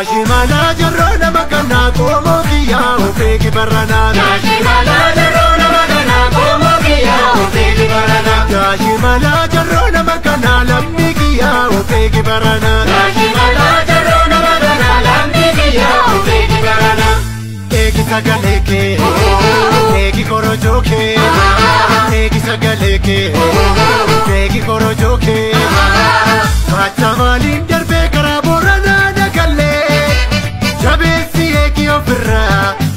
Shimala jarrona makana como kia upegi barana. Shimala jarrona makana como kia upegi barana. Shimala jarrona makana lammi kia upegi barana. Shimala jarrona makana lammi kia upegi barana. Eki sagale ke, eki korojo ke, eki sagale ke, eki korojo ke. Kacha malin darbe kara borana nagalle. Jabesi eki ofirra,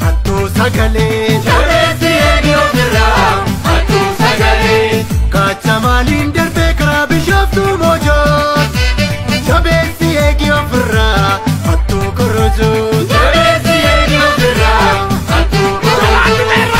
attu sagale. Jabesi eki ofirra, attu sagale. Kacha malin darbe kara bishoftu mojo. Jabesi eki ofirra, attu korojo. Jabesi eki ofirra, attu korojo.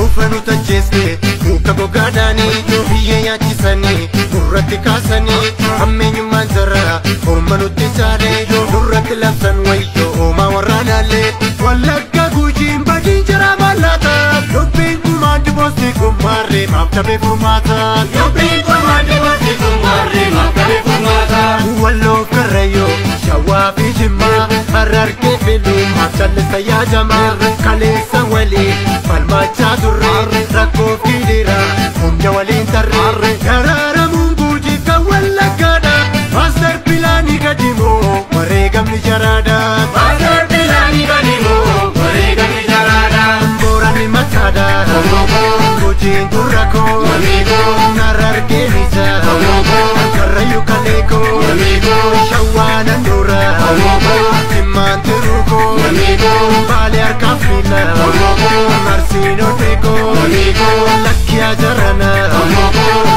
Ufanu tajeste, muka bogadani, biye yachisani, urratti kasani, ammenyu manzara, ormanu tisare, urratti lapsan wayyo, oma warranale, wallagga gujin badin jara malata, lubin kumandi bosti kumarre, maftabe fumata, Lubin kumandi bosti kumarre, maftabe fumata. wallo karrayo, shawafi jimma, ararke filu, maftalle sayajama, kalesa wali, falmacha durre, rakko fidira, humja walin tarre, karara munguji kawallagada, master pilani kadimo, maregamni jarada, Master pilani kadimo, maregamni jarada. borani matada, gujin durrako, nararke nisa, karrayu kaleko, shawana dura, timman tiruko, bale arkafila, marsino teko, lakya jarana,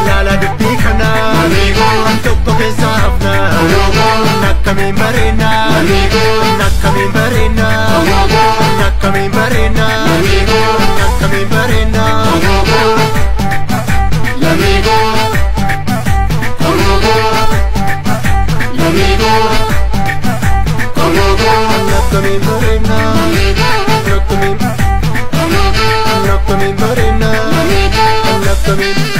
lala dubbi kana, tokko keessa hafna, nakkamin barena, nakkamin barena, nakkamin barena, nakkamin barena. L'amigo, como l'amigo, como Nakkamin barena, nakkamin, nakkamin barena, nakkamin.